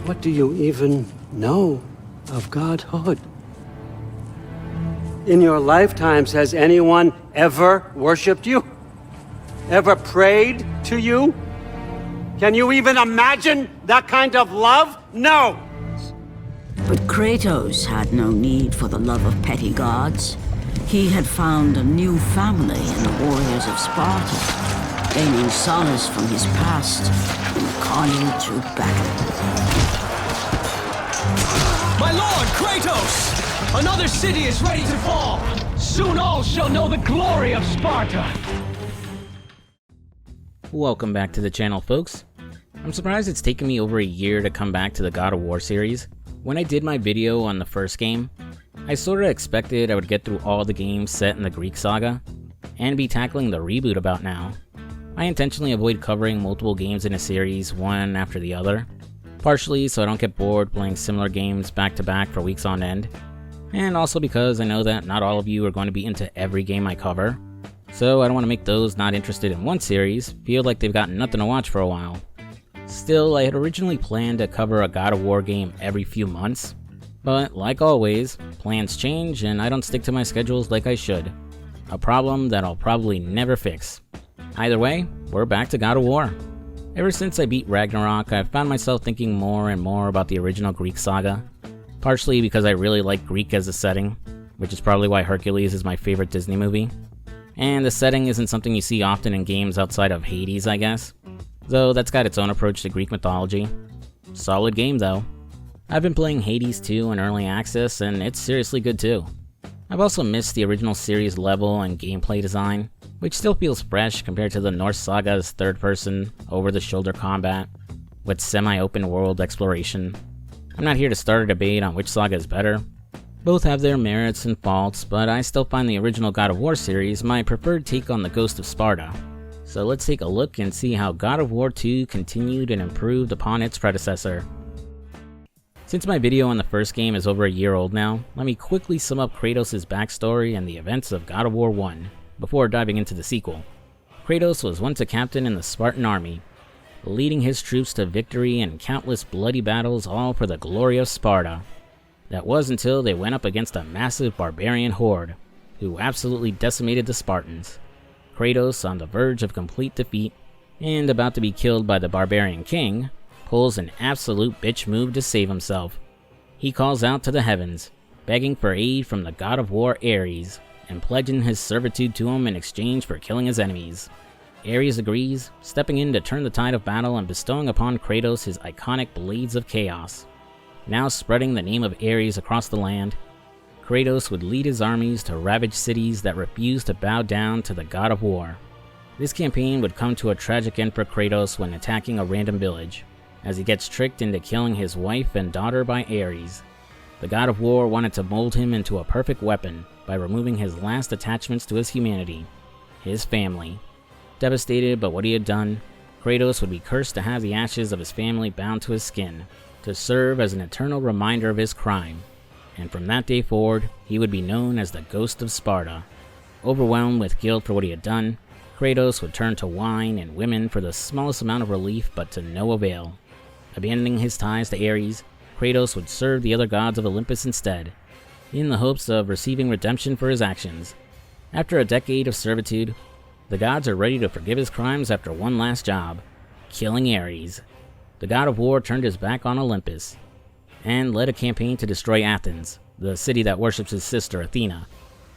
What do you even know of godhood? In your lifetimes, has anyone ever worshipped you? Ever prayed to you? Can you even imagine that kind of love? No! But Kratos had no need for the love of petty gods. He had found a new family in the warriors of Sparta, gaining solace from his past in the carnage of battle. My lord, Kratos! Another city is ready to fall! Soon all shall know the glory of Sparta! Welcome back to the channel, folks. I'm surprised it's taken me over a year to come back to the God of War series. When I did my video on the first game, I sorta expected I would get through all the games set in the Greek saga, and be tackling the reboot about now. I intentionally avoid covering multiple games in a series, one after the other, partially so I don't get bored playing similar games back to back for weeks on end, and also because I know that not all of you are going to be into every game I cover, so I don't want to make those not interested in one series feel like they've got nothing to watch for a while. Still, I had originally planned to cover a God of War game every few months, but like always, plans change and I don't stick to my schedules like I should. A problem that I'll probably never fix. Either way, we're back to God of War. Ever since I beat Ragnarok, I've found myself thinking more and more about the original Greek saga, partially because I really like Greek as a setting, which is probably why Hercules is my favorite Disney movie. And the setting isn't something you see often in games outside of Hades, I guess. Though that's got its own approach to Greek mythology. Solid game though. I've been playing Hades 2 in early access and it's seriously good too. I've also missed the original series level and gameplay design, which still feels fresh compared to the Norse saga's third-person, over-the-shoulder combat, with semi-open world exploration. I'm not here to start a debate on which saga is better. Both have their merits and faults, but I still find the original God of War series my preferred take on the Ghost of Sparta. So let's take a look and see how God of War 2 continued and improved upon its predecessor. Since my video on the first game is over a year old now, let me quickly sum up Kratos' backstory and the events of God of War 1, before diving into the sequel. Kratos was once a captain in the Spartan army, leading his troops to victory in countless bloody battles, all for the glory of Sparta. That was until they went up against a massive barbarian horde, who absolutely decimated the Spartans. Kratos, on the verge of complete defeat, and about to be killed by the barbarian king, pulls an absolute bitch move to save himself. He calls out to the heavens, begging for aid from the god of war Ares, and pledging his servitude to him in exchange for killing his enemies. Ares agrees, stepping in to turn the tide of battle and bestowing upon Kratos his iconic Blades of Chaos. Now spreading the name of Ares across the land, Kratos would lead his armies to ravage cities that refused to bow down to the God of War. This campaign would come to a tragic end for Kratos when attacking a random village, as he gets tricked into killing his wife and daughter by Ares. The God of War wanted to mold him into a perfect weapon by removing his last attachments to his humanity, his family. Devastated by what he had done, Kratos would be cursed to have the ashes of his family bound to his skin, to serve as an eternal reminder of his crime. And from that day forward, he would be known as the Ghost of Sparta. Overwhelmed with guilt for what he had done, Kratos would turn to wine and women for the smallest amount of relief, but to no avail. Abandoning his ties to Ares, Kratos would serve the other gods of Olympus instead, in the hopes of receiving redemption for his actions. After a decade of servitude, the gods are ready to forgive his crimes after one last job, killing Ares. The God of War turned his back on Olympus, and led a campaign to destroy Athens, the city that worships his sister Athena.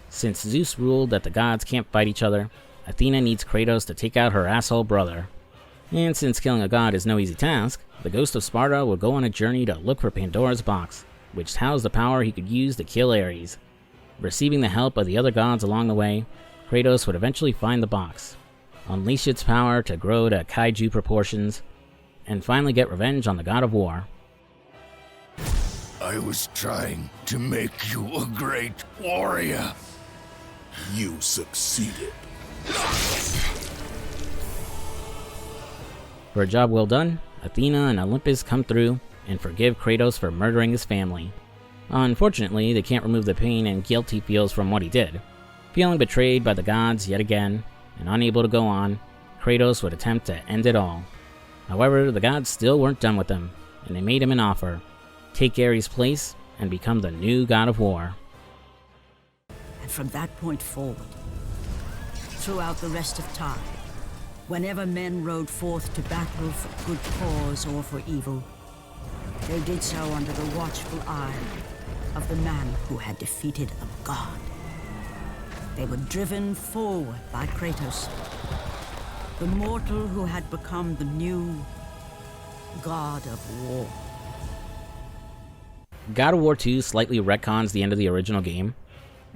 Since Zeus ruled that the gods can't fight each other, Athena needs Kratos to take out her asshole brother. And since killing a god is no easy task, the Ghost of Sparta would go on a journey to look for Pandora's box, which housed the power he could use to kill Ares. Receiving the help of the other gods along the way, Kratos would eventually find the box, unleash its power to grow to kaiju proportions, and finally get revenge on the God of War. I was trying to make you a great warrior. You succeeded. For a job well done, Athena and Olympus come through and forgive Kratos for murdering his family. Unfortunately, they can't remove the pain and guilt he feels from what he did. Feeling betrayed by the gods yet again, and unable to go on, Kratos would attempt to end it all. However, the gods still weren't done with him, and they made him an offer: take Ares' place and become the new god of war. And from that point forward, throughout the rest of time, whenever men rode forth to battle for good cause or for evil, they did so under the watchful eye of the man who had defeated a god. They were driven forward by Kratos, the mortal who had become the new god of war. God of War 2 slightly retcons the end of the original game,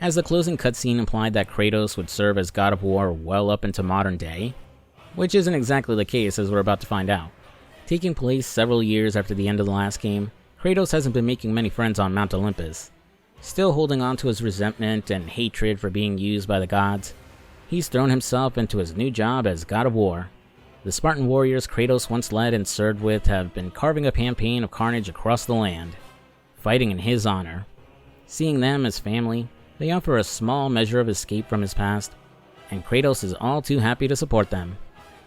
as the closing cutscene implied that Kratos would serve as god of war well up into modern day, which isn't exactly the case, as we're about to find out. Taking place several years after the end of the last game, Kratos hasn't been making many friends on Mount Olympus. Still holding on to his resentment and hatred for being used by the gods, he's thrown himself into his new job as god of war. The Spartan warriors Kratos once led and served with have been carving a campaign of carnage across the land, fighting in his honor. Seeing them as family, they offer a small measure of escape from his past, and Kratos is all too happy to support them.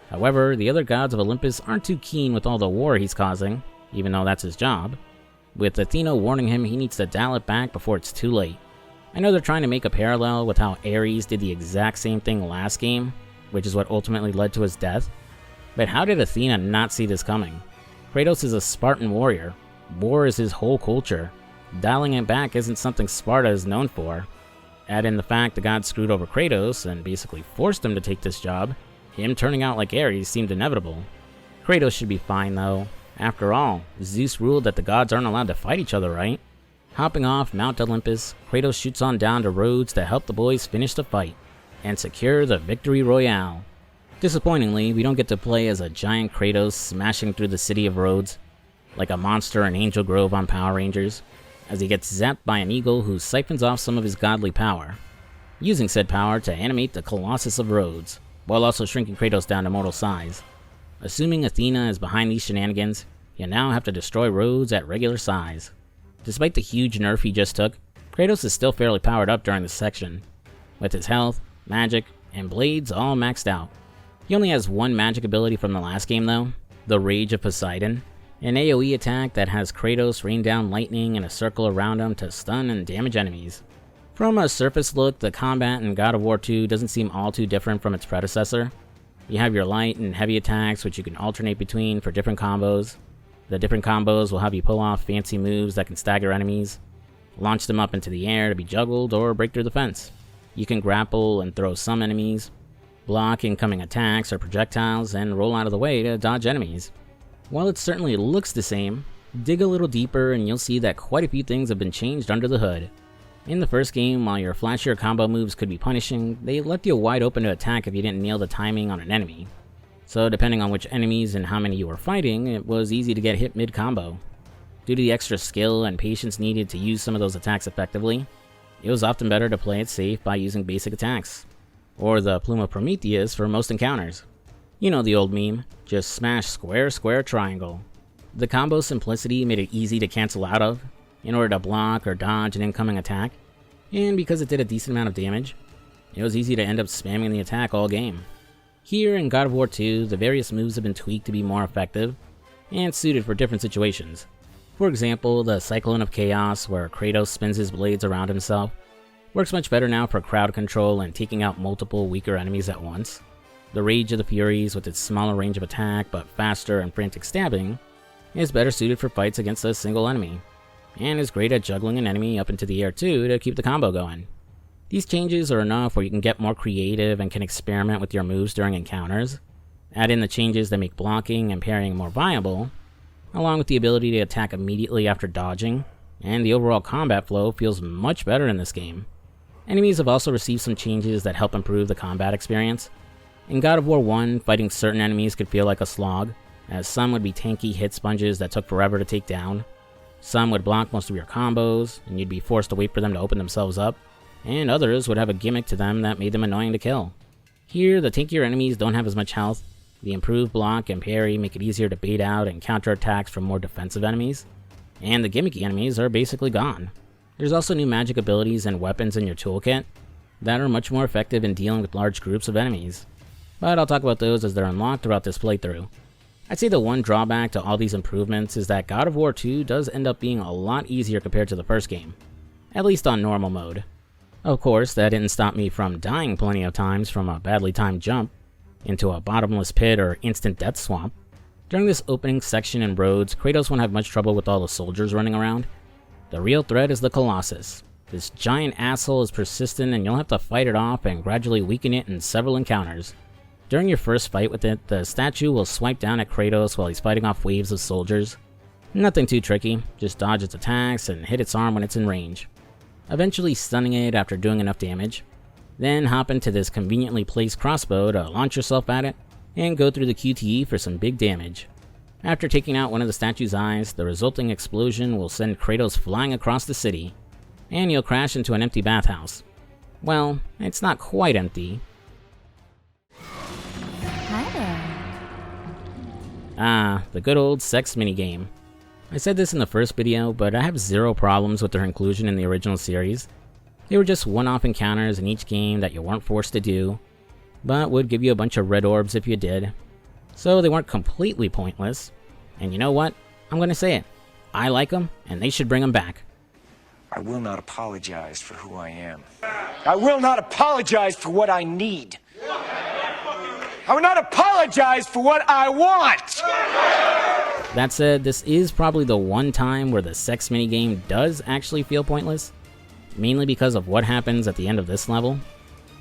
However, the other gods of Olympus aren't too keen with all the war he's causing, even though that's his job, with Athena warning him he needs to dial it back before it's too late. I know they're trying to make a parallel with how Ares did the exact same thing last game, which is what ultimately led to his death, but how did Athena not see this coming? Kratos is a Spartan warrior. War is his whole culture. Dialing it back isn't something Sparta is known for. Add in the fact the gods screwed over Kratos and basically forced him to take this job, him turning out like Ares seemed inevitable. Kratos should be fine though. After all, Zeus ruled that the gods aren't allowed to fight each other, right? Hopping off Mount Olympus, Kratos shoots on down to Rhodes to help the boys finish the fight and secure the victory royale. Disappointingly, we don't get to play as a giant Kratos smashing through the city of Rhodes like a monster in Angel Grove on Power Rangers, as he gets zapped by an eagle who siphons off some of his godly power, using said power to animate the Colossus of Rhodes, while also shrinking Kratos down to mortal size. Assuming Athena is behind these shenanigans, you now have to destroy Rhodes at regular size. Despite the huge nerf he just took, Kratos is still fairly powered up during this section, with his health, magic, and blades all maxed out. He only has one magic ability from the last game though, the Rage of Poseidon, an AoE attack that has Kratos rain down lightning in a circle around him to stun and damage enemies. From a surface look, the combat in God of War 2 doesn't seem all too different from its predecessor. You have your light and heavy attacks which you can alternate between for different combos. The different combos will have you pull off fancy moves that can stagger enemies, launch them up into the air to be juggled or break through the fence. You can grapple and throw some enemies, block incoming attacks or projectiles, and roll out of the way to dodge enemies. While it certainly looks the same, dig a little deeper and you'll see that quite a few things have been changed under the hood. In the first game, while your flashier combo moves could be punishing, they left you wide open to attack if you didn't nail the timing on an enemy. So depending on which enemies and how many you were fighting, it was easy to get hit mid-combo. Due to the extra skill and patience needed to use some of those attacks effectively, it was often better to play it safe by using basic attacks, or the Plume of Prometheus for most encounters. You know the old meme, just smash square, square, triangle. The combo simplicity made it easy to cancel out of, in order to block or dodge an incoming attack, and because it did a decent amount of damage, it was easy to end up spamming the attack all game. Here in God of War 2, the various moves have been tweaked to be more effective, and suited for different situations. For example, the Cyclone of Chaos, where Kratos spins his blades around himself, works much better now for crowd control and taking out multiple weaker enemies at once. The Rage of the Furies, with its smaller range of attack but faster and frantic stabbing, is better suited for fights against a single enemy, and is great at juggling an enemy up into the air too to keep the combo going. These changes are enough where you can get more creative and can experiment with your moves during encounters. Add in the changes that make blocking and parrying more viable, along with the ability to attack immediately after dodging, and the overall combat flow feels much better in this game. Enemies have also received some changes that help improve the combat experience. In God of War 1, fighting certain enemies could feel like a slog, as some would be tanky hit sponges that took forever to take down. Some would block most of your combos, and you'd be forced to wait for them to open themselves up, and others would have a gimmick to them that made them annoying to kill. Here, the tankier enemies don't have as much health. The improved block and parry make it easier to bait out and counter attacks from more defensive enemies, and the gimmicky enemies are basically gone. There's also new magic abilities and weapons in your toolkit that are much more effective in dealing with large groups of enemies, but I'll talk about those as they're unlocked throughout this playthrough. I'd say the one drawback to all these improvements is that God of War 2 does end up being a lot easier compared to the first game, at least on normal mode. Of course, that didn't stop me from dying plenty of times from a badly timed jump into a bottomless pit or instant death swamp. During this opening section in Rhodes, Kratos won't have much trouble with all the soldiers running around. The real threat is the Colossus. This giant asshole is persistent and you'll have to fight it off and gradually weaken it in several encounters. During your first fight with it, the statue will swipe down at Kratos while he's fighting off waves of soldiers. Nothing too tricky, just dodge its attacks and hit its arm when it's in range, eventually stunning it after doing enough damage. Then hop into this conveniently placed crossbow to launch yourself at it, and go through the QTE for some big damage. After taking out one of the statue's eyes, the resulting explosion will send Kratos flying across the city, and you'll crash into an empty bathhouse. Well, it's not quite empty. Hi there. Ah, the good old sex minigame. I said this in the first video, but I have zero problems with their inclusion in the original series. They were just one-off encounters in each game that you weren't forced to do, but would give you a bunch of red orbs if you did. So they weren't completely pointless. And you know what? I'm gonna say it. I like them, and they should bring them back. I will not apologize for who I am. I will not apologize for what I need. I will not apologize for what I want! That said, this is probably the one time where the sex minigame does actually feel pointless, mainly because of what happens at the end of this level.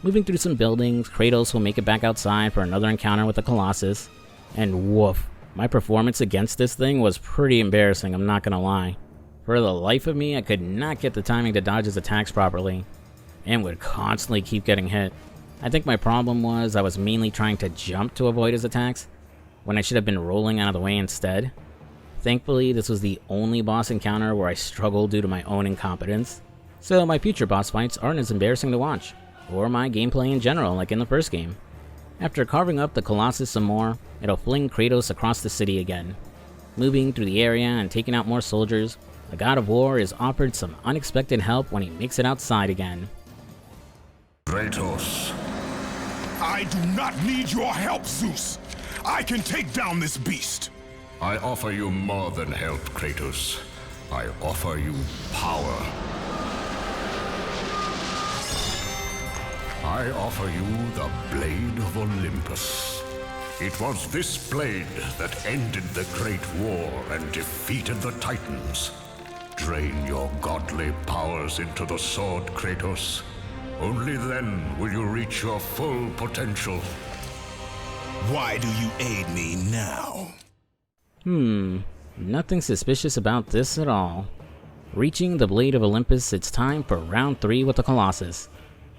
Moving through some buildings, Kratos will make it back outside for another encounter with the Colossus, and woof, my performance against this thing was pretty embarrassing, I'm not gonna lie. For the life of me, I could not get the timing to dodge his attacks properly, and would constantly keep getting hit. I think my problem was I was mainly trying to jump to avoid his attacks, when I should have been rolling out of the way instead. Thankfully, this was the only boss encounter where I struggled due to my own incompetence, so my future boss fights aren't as embarrassing to watch, or my gameplay in general like in the first game. After carving up the Colossus some more, it'll fling Kratos across the city again. Moving through the area and taking out more soldiers, the God of War is offered some unexpected help when he makes it outside again. Kratos. I do not need your help, Zeus. I can take down this beast. I offer you more than help, Kratos. I offer you power. I offer you the Blade of Olympus. It was this blade that ended the Great War and defeated the Titans. Drain your godly powers into the sword, Kratos. Only then will you reach your full potential. Why do you aid me now? Nothing suspicious about this at all. Reaching the Blade of Olympus, it's time for round 3 with the Colossus.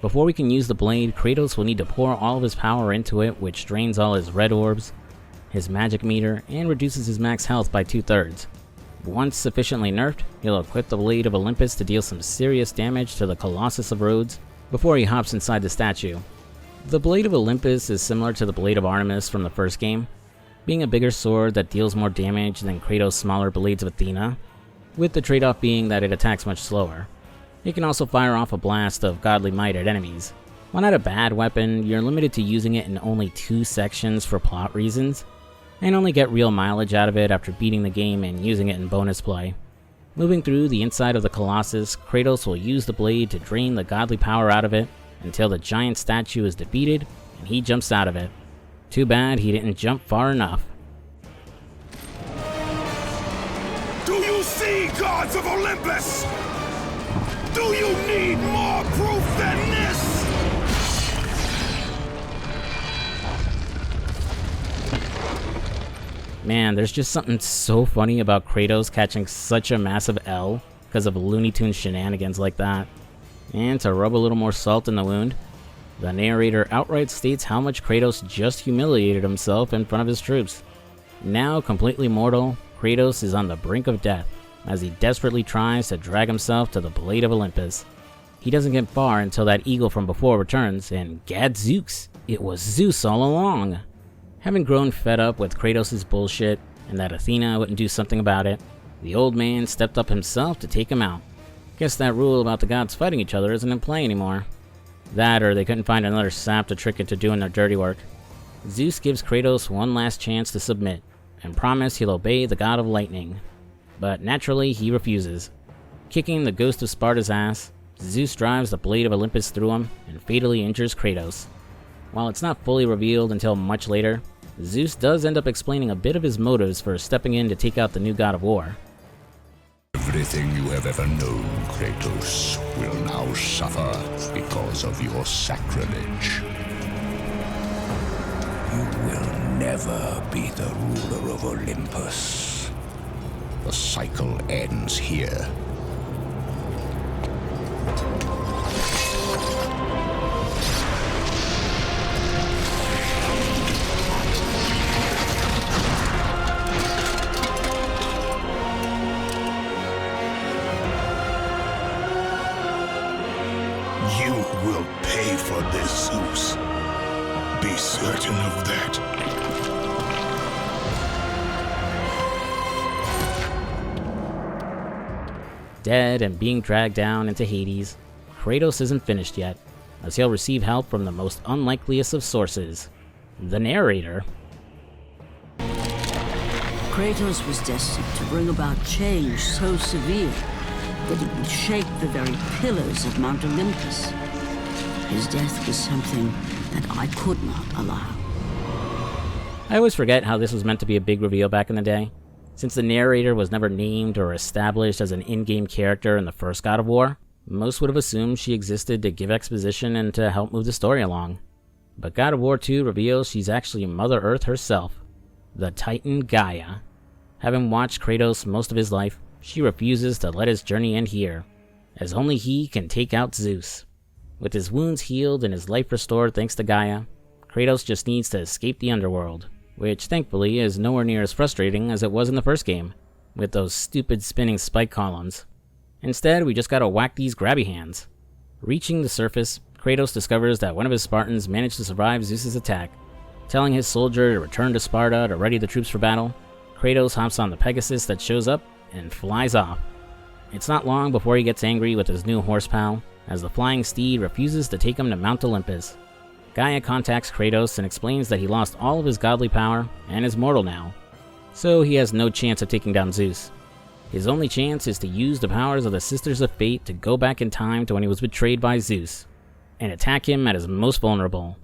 Before we can use the blade, Kratos will need to pour all of his power into it, which drains all his red orbs, his magic meter, and reduces his max health by 2/3. Once sufficiently nerfed, he'll equip the Blade of Olympus to deal some serious damage to the Colossus of Rhodes before he hops inside the statue. The Blade of Olympus is similar to the Blade of Artemis from the first game, being a bigger sword that deals more damage than Kratos' smaller Blades of Athena, with the trade-off being that it attacks much slower. It can also fire off a blast of godly might at enemies. While not a bad weapon, you're limited to using it in only 2 sections for plot reasons, and only get real mileage out of it after beating the game and using it in bonus play. Moving through the inside of the Colossus, Kratos will use the blade to drain the godly power out of it until the giant statue is defeated and he jumps out of it. Too bad he didn't jump far enough. Do you see, gods of Olympus? Do you need more proof than this? Man, there's just something so funny about Kratos catching such a massive L because of Looney Tunes shenanigans like that. And to rub a little more salt in the wound, the narrator outright states how much Kratos just humiliated himself in front of his troops. Now completely mortal, Kratos is on the brink of death as he desperately tries to drag himself to the Blade of Olympus. He doesn't get far until that eagle from before returns, and gadzooks, it was Zeus all along. Having grown fed up with Kratos' bullshit and that Athena wouldn't do something about it, the old man stepped up himself to take him out. Guess that rule about the gods fighting each other isn't in play anymore. That or they couldn't find another sap to trick into doing their dirty work. Zeus gives Kratos one last chance to submit, and promise he'll obey the god of lightning. But naturally, he refuses. Kicking the ghost of Sparta's ass, Zeus drives the blade of Olympus through him and fatally injures Kratos. While it's not fully revealed until much later, Zeus does end up explaining a bit of his motives for stepping in to take out the new god of war. Everything you have ever known, Kratos, will now suffer because of your sacrilege. You will never be the ruler of Olympus. The cycle ends here. You will pay for this, Zeus. Be certain of that. Dead and being dragged down into Hades, Kratos isn't finished yet, as he'll receive help from the most unlikeliest of sources, the narrator. Kratos was destined to bring about change so severe that it would shake the very pillars of Mount Olympus. His death was something that I could not allow. I always forget how this was meant to be a big reveal back in the day. Since the narrator was never named or established as an in-game character in the first God of War, most would have assumed she existed to give exposition and to help move the story along. But God of War 2 reveals she's actually Mother Earth herself, the Titan Gaia. Having watched Kratos most of his life, she refuses to let his journey end here, as only he can take out Zeus. With his wounds healed and his life restored thanks to Gaia, Kratos just needs to escape the underworld, which thankfully is nowhere near as frustrating as it was in the first game, with those stupid spinning spike columns. Instead, we just gotta whack these grabby hands. Reaching the surface, Kratos discovers that one of his Spartans managed to survive Zeus's attack. Telling his soldier to return to Sparta to ready the troops for battle, Kratos hops on the Pegasus that shows up and flies off. It's not long before he gets angry with his new horse pal, as the flying steed refuses to take him to Mount Olympus. Gaia contacts Kratos and explains that he lost all of his godly power and is mortal now, so he has no chance of taking down Zeus. His only chance is to use the powers of the Sisters of Fate to go back in time to when he was betrayed by Zeus, and attack him at his most vulnerable.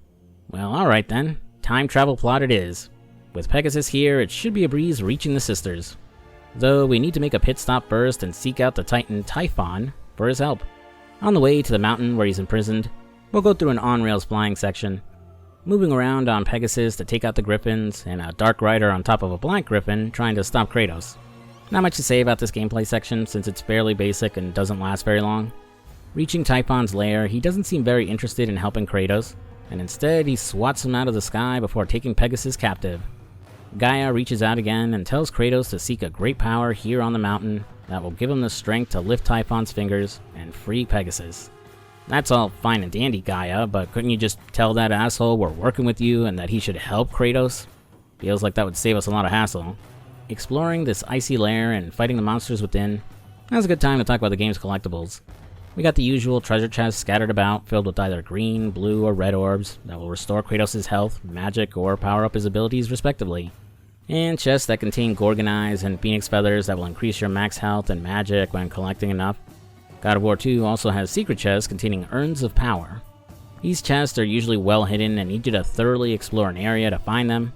Well, alright then, time travel plot it is. With Pegasus here, it should be a breeze reaching the Sisters. Though we need to make a pit stop first and seek out the Titan Typhon for his help. On the way to the mountain where he's imprisoned, we'll go through an on-rails flying section, moving around on Pegasus to take out the Griffins, and a Dark Rider on top of a Black Griffin trying to stop Kratos. Not much to say about this gameplay section since it's fairly basic and doesn't last very long. Reaching Typhon's lair, he doesn't seem very interested in helping Kratos, and instead he swats him out of the sky before taking Pegasus captive. Gaia reaches out again and tells Kratos to seek a great power here on the mountain that will give him the strength to lift Typhon's fingers and free Pegasus. That's all fine and dandy, Gaia, but couldn't you just tell that asshole we're working with you and that he should help Kratos? Feels like that would save us a lot of hassle. Exploring this icy lair and fighting the monsters within, now's a good time to talk about the game's collectibles. We got the usual treasure chests scattered about, filled with either green, blue, or red orbs that will restore Kratos' health, magic, or power up his abilities respectively. And chests that contain Gorgon eyes and Phoenix feathers that will increase your max health and magic when collecting enough. God of War 2 also has secret chests containing urns of power. These chests are usually well hidden and need you to thoroughly explore an area to find them,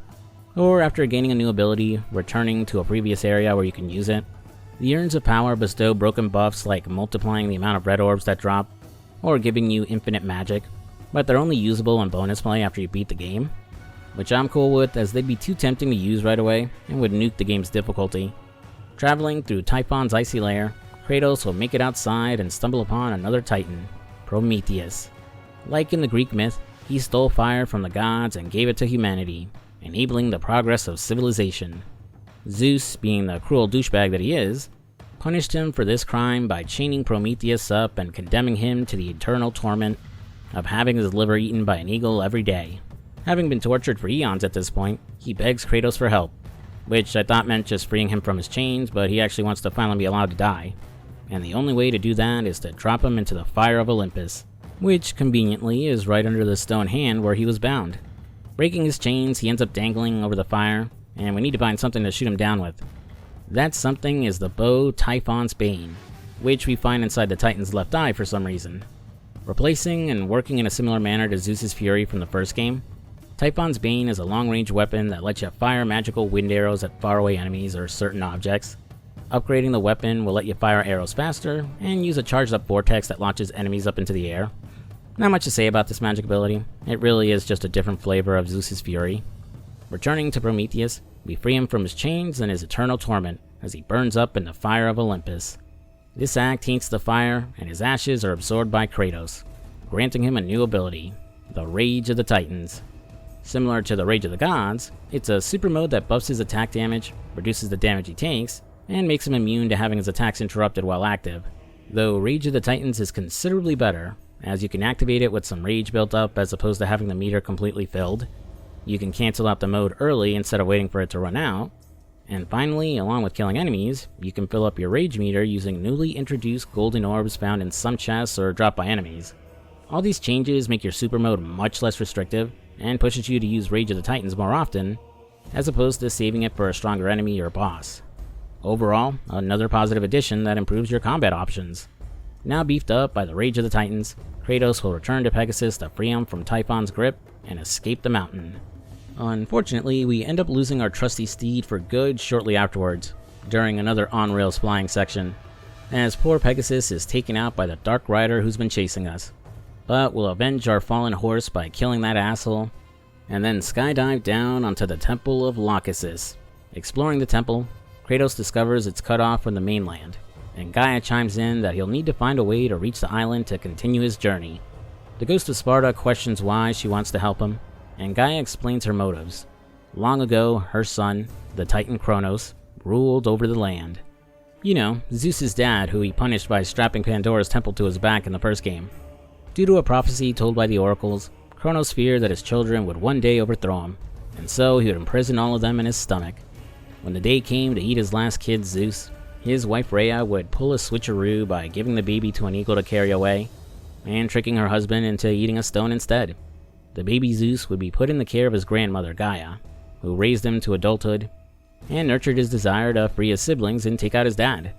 or after gaining a new ability, returning to a previous area where you can use it. The urns of power bestow broken buffs like multiplying the amount of red orbs that drop, or giving you infinite magic, but they're only usable in bonus play after you beat the game, which I'm cool with as they'd be too tempting to use right away and would nuke the game's difficulty. Traveling through Typhon's icy lair, Kratos will make it outside and stumble upon another Titan, Prometheus. Like in the Greek myth, he stole fire from the gods and gave it to humanity, enabling the progress of civilization. Zeus, being the cruel douchebag that he is, punished him for this crime by chaining Prometheus up and condemning him to the eternal torment of having his liver eaten by an eagle every day. Having been tortured for eons at this point, he begs Kratos for help, which I thought meant just freeing him from his chains, but he actually wants to finally be allowed to die. And the only way to do that is to drop him into the fire of Olympus, which conveniently is right under the stone hand where he was bound. Breaking his chains, he ends up dangling over the fire, and we need to find something to shoot him down with. That something is the bow Typhon's Bane, which we find inside the Titan's left eye for some reason. Replacing and working in a similar manner to Zeus's Fury from the first game, Typhon's Bane is a long-range weapon that lets you fire magical wind arrows at faraway enemies or certain objects. Upgrading the weapon will let you fire arrows faster, and use a charged-up vortex that launches enemies up into the air. Not much to say about this magic ability, it really is just a different flavor of Zeus's Fury. Returning to Prometheus, we free him from his chains and his eternal torment as he burns up in the fire of Olympus. This act taints the fire, and his ashes are absorbed by Kratos, granting him a new ability, the Rage of the Titans. Similar to the Rage of the Gods, it's a super mode that buffs his attack damage, reduces the damage he takes, and makes him immune to having his attacks interrupted while active. Though Rage of the Titans is considerably better, as you can activate it with some rage built up as opposed to having the meter completely filled. You can cancel out the mode early instead of waiting for it to run out. And finally, along with killing enemies, you can fill up your rage meter using newly introduced golden orbs found in some chests or dropped by enemies. All these changes make your super mode much less restrictive, and pushes you to use Rage of the Titans more often, as opposed to saving it for a stronger enemy or boss. Overall, another positive addition that improves your combat options. Now beefed up by the Rage of the Titans, Kratos will return to Pegasus to free him from Typhon's grip and escape the mountain. Unfortunately, we end up losing our trusty steed for good shortly afterwards, during another on-rails flying section, as poor Pegasus is taken out by the Dark Rider who's been chasing us. But we'll avenge our fallen horse by killing that asshole, and then skydive down onto the Temple of Lahkesis. Exploring the temple, Kratos discovers it's cut off from the mainland, and Gaia chimes in that he'll need to find a way to reach the island to continue his journey. The Ghost of Sparta questions why she wants to help him, and Gaia explains her motives. Long ago, her son, the Titan Kronos, ruled over the land. You know, Zeus's dad, who he punished by strapping Pandora's temple to his back in the first game. Due to a prophecy told by the oracles, Kronos feared that his children would one day overthrow him, and so he would imprison all of them in his stomach. When the day came to eat his last kid, Zeus, his wife Rhea would pull a switcheroo by giving the baby to an eagle to carry away, and tricking her husband into eating a stone instead. The baby Zeus would be put in the care of his grandmother Gaia, who raised him to adulthood, and nurtured his desire to free his siblings and take out his dad.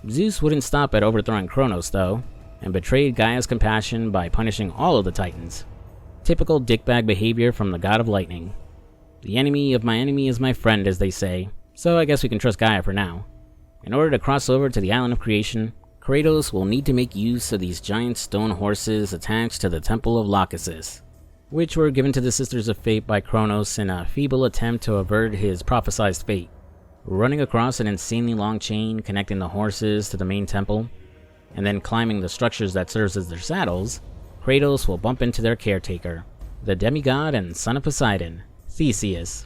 Zeus wouldn't stop at overthrowing Kronos though, and betrayed Gaia's compassion by punishing all of the Titans. Typical dickbag behavior from the god of lightning. The enemy of my enemy is my friend, as they say, so I guess we can trust Gaia for now. In order to cross over to the Island of Creation, Kratos will need to make use of these giant stone horses attached to the Temple of Lahkesis, which were given to the Sisters of Fate by Kronos in a feeble attempt to avert his prophesized fate. Running across an insanely long chain connecting the horses to the main temple, and then climbing the structures that serves as their saddles, Kratos will bump into their caretaker, the demigod and son of Poseidon, Theseus.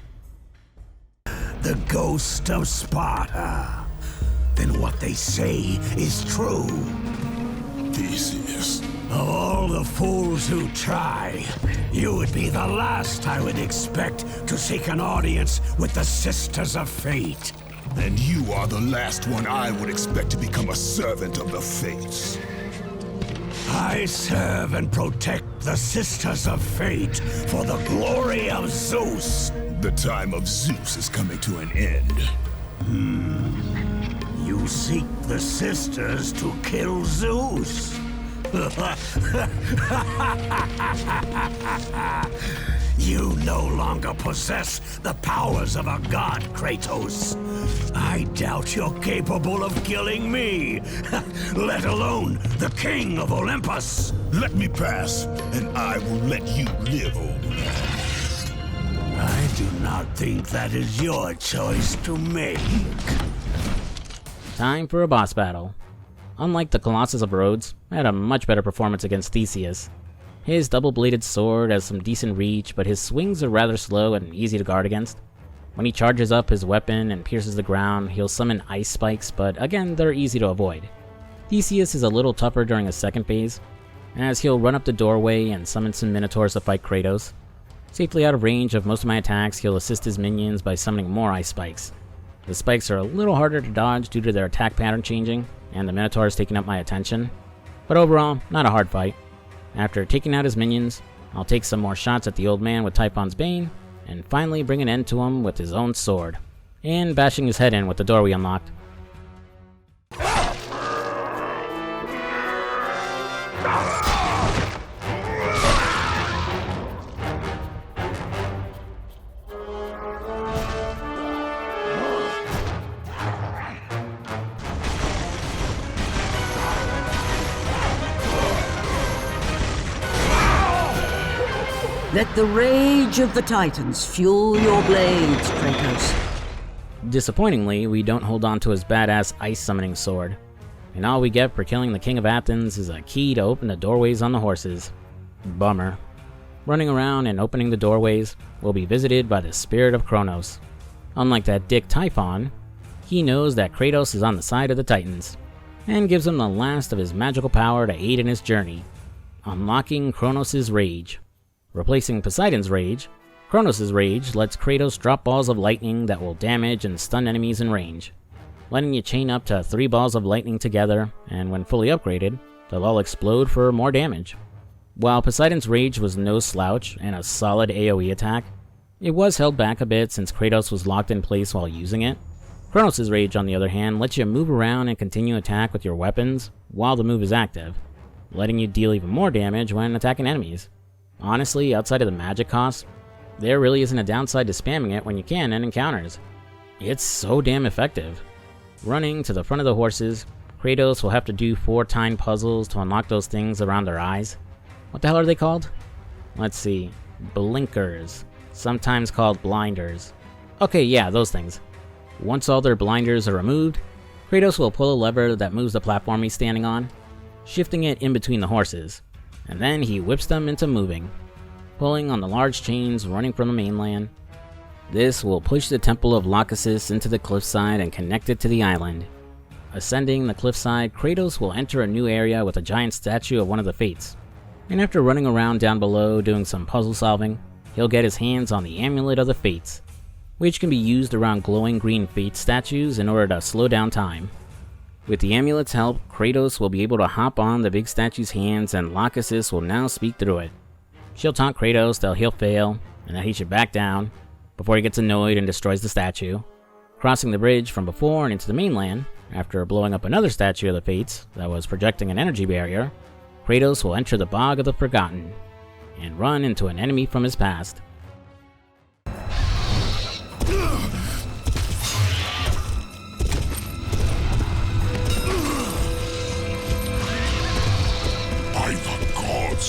The Ghost of Sparta. Then what they say is true. Theseus. Of all the fools who try, you would be the last I would expect to seek an audience with the Sisters of Fate. And you are the last one I would expect to become a servant of the Fates. I serve and protect the Sisters of Fate for the glory of Zeus. The time of Zeus is coming to an end. You seek the Sisters to kill Zeus. You no longer possess the powers of a god, Kratos. I doubt you're capable of killing me, let alone the king of Olympus. Let me pass, and I will let you live, old man. I do not think that is your choice to make. Time for a boss battle. Unlike the Colossus of Rhodes, I had a much better performance against Theseus. His double-bladed sword has some decent reach, but his swings are rather slow and easy to guard against. When he charges up his weapon and pierces the ground, he'll summon ice spikes, but again, they're easy to avoid. Theseus is a little tougher during his second phase, as he'll run up the doorway and summon some minotaurs to fight Kratos. Safely out of range of most of my attacks, he'll assist his minions by summoning more ice spikes. The spikes are a little harder to dodge due to their attack pattern changing, and the minotaurs taking up my attention. But overall, not a hard fight. After taking out his minions, I'll take some more shots at the old man with Typhon's Bane, and finally bring an end to him with his own sword, and bashing his head in with the door we unlocked. Let the rage of the Titans fuel your blades, Kratos. Disappointingly, we don't hold on to his badass ice summoning sword, and all we get for killing the King of Athens is a key to open the doorways on the horses. Bummer. Running around and opening the doorways, we'll be visited by the spirit of Kronos. Unlike that dick Typhon, he knows that Kratos is on the side of the Titans, and gives him the last of his magical power to aid in his journey, unlocking Kronos' Rage. Replacing Poseidon's Rage, Kronos' Rage lets Kratos drop balls of lightning that will damage and stun enemies in range, letting you chain up to 3 balls of lightning together, and when fully upgraded, they'll all explode for more damage. While Poseidon's Rage was no slouch and a solid AoE attack, it was held back a bit since Kratos was locked in place while using it. Kronos' Rage, on the other hand, lets you move around and continue attack with your weapons while the move is active, letting you deal even more damage when attacking enemies. Honestly, outside of the magic cost, there really isn't a downside to spamming it when you can in encounters. It's so damn effective. Running to the front of the horses, Kratos will have to do 4 time puzzles to unlock those things around their eyes. What the hell are they called? Let's see. Blinkers. Sometimes called blinders. Okay, yeah, those things. Once all their blinders are removed, Kratos will pull a lever that moves the platform he's standing on, shifting it in between the horses, and then he whips them into moving, pulling on the large chains running from the mainland. This will push the Temple of Lahkesis into the cliffside and connect it to the island. Ascending the cliffside, Kratos will enter a new area with a giant statue of one of the Fates, and after running around down below doing some puzzle solving, he'll get his hands on the Amulet of the Fates, which can be used around glowing green Fate statues in order to slow down time. With the amulet's help, Kratos will be able to hop on the big statue's hands, and Lahkesis will now speak through it. She'll taunt Kratos that he'll fail, and that he should back down, before he gets annoyed and destroys the statue. Crossing the bridge from before and into the mainland, after blowing up another statue of the Fates that was projecting an energy barrier, Kratos will enter the Bog of the Forgotten, and run into an enemy from his past.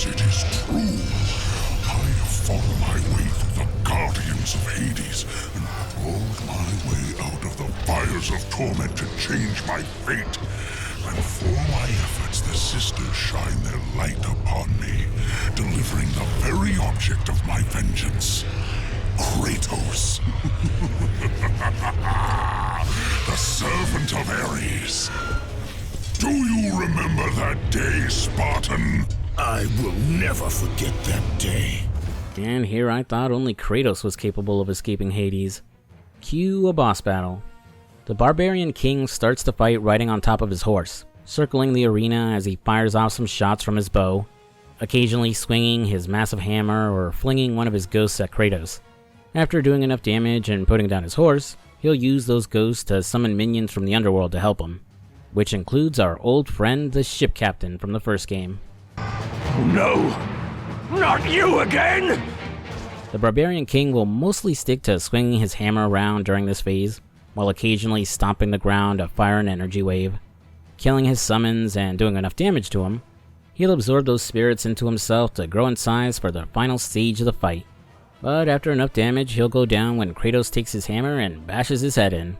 It is true. I have fought my way through the guardians of Hades and crawled my way out of the fires of torment to change my fate. And for my efforts, the sisters shine their light upon me, delivering the very object of my vengeance, Kratos. The servant of Ares. Do you remember that day, Spartan? I will never forget that day. And here I thought only Kratos was capable of escaping Hades. Cue a boss battle. The barbarian king starts the fight riding on top of his horse, circling the arena as he fires off some shots from his bow, occasionally swinging his massive hammer or flinging one of his ghosts at Kratos. After doing enough damage and putting down his horse, he'll use those ghosts to summon minions from the underworld to help him, which includes our old friend the ship captain from the first game. No! Not you again! The Barbarian King will mostly stick to swinging his hammer around during this phase, while occasionally stomping the ground to fire an energy wave. Killing his summons and doing enough damage to him, he'll absorb those spirits into himself to grow in size for the final stage of the fight. But after enough damage, he'll go down when Kratos takes his hammer and bashes his head in.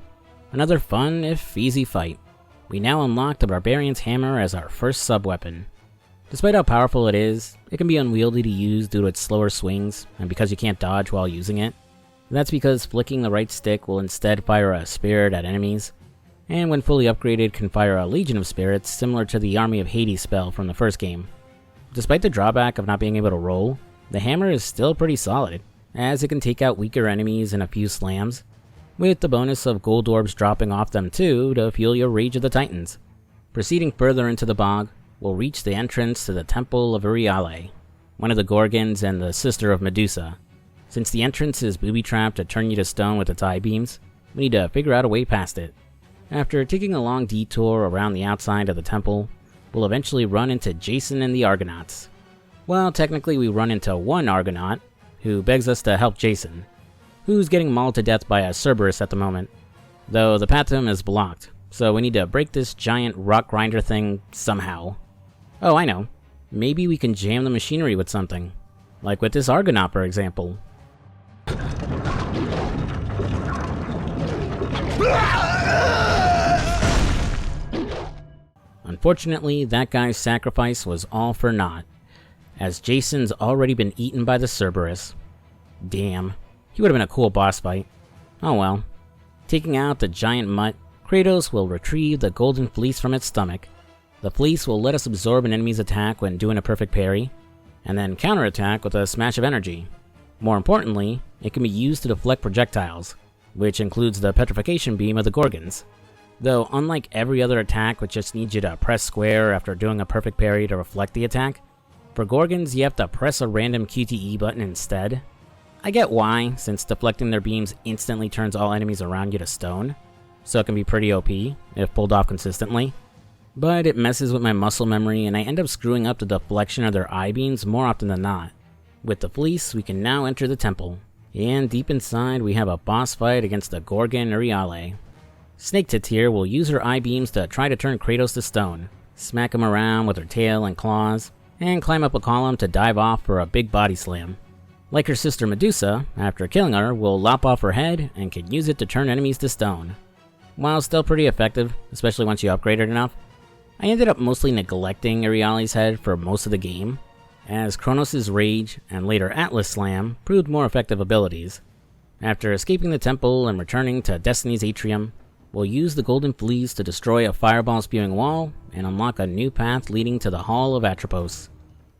Another fun, if easy fight. We now unlock the Barbarian's Hammer as our first sub-weapon. Despite how powerful it is, it can be unwieldy to use due to its slower swings, and because you can't dodge while using it. That's because flicking the right stick will instead fire a spirit at enemies, and when fully upgraded can fire a Legion of Spirits similar to the Army of Hades spell from the first game. Despite the drawback of not being able to roll, the hammer is still pretty solid, as it can take out weaker enemies in a few slams, with the bonus of gold orbs dropping off them too to fuel your Rage of the Titans. Proceeding further into the bog, we'll reach the entrance to the Temple of Euryale, one of the Gorgons and the sister of Medusa. Since the entrance is booby-trapped to turn you to stone with its I-beams, we need to figure out a way past it. After taking a long detour around the outside of the temple, we'll eventually run into Jason and the Argonauts. Well, technically we run into one Argonaut, who begs us to help Jason, who's getting mauled to death by a Cerberus at the moment, though the path to him is blocked, so we need to break this giant rock grinder thing somehow. Oh, I know. Maybe we can jam the machinery with something. Like with this Argonaut, for example. Unfortunately, that guy's sacrifice was all for naught, as Jason's already been eaten by the Cerberus. Damn, he would have been a cool boss fight. Oh well. Taking out the giant mutt, Kratos will retrieve the golden fleece from its stomach. The fleece will let us absorb an enemy's attack when doing a perfect parry, and then counterattack with a smash of energy. More importantly, it can be used to deflect projectiles, which includes the petrification beam of the Gorgons. Though unlike every other attack which just needs you to press square after doing a perfect parry to reflect the attack, for Gorgons you have to press a random QTE button instead. I get why, since deflecting their beams instantly turns all enemies around you to stone, so it can be pretty OP if pulled off consistently. But it messes with my muscle memory and I end up screwing up the deflection of their I-beams more often than not. With the fleece, we can now enter the temple, and deep inside we have a boss fight against the Gorgon Euryale. Snake Tits here will use her I-beams to try to turn Kratos to stone, smack him around with her tail and claws, and climb up a column to dive off for a big body slam. Like her sister Medusa, after killing her, will lop off her head and can use it to turn enemies to stone. While still pretty effective, especially once you upgrade it enough, I ended up mostly neglecting Euryale's head for most of the game, as Kronos' Rage and later Atlas Slam proved more effective abilities. After escaping the temple and returning to Destiny's Atrium, we'll use the Golden Fleece to destroy a fireball-spewing wall and unlock a new path leading to the Hall of Atropos.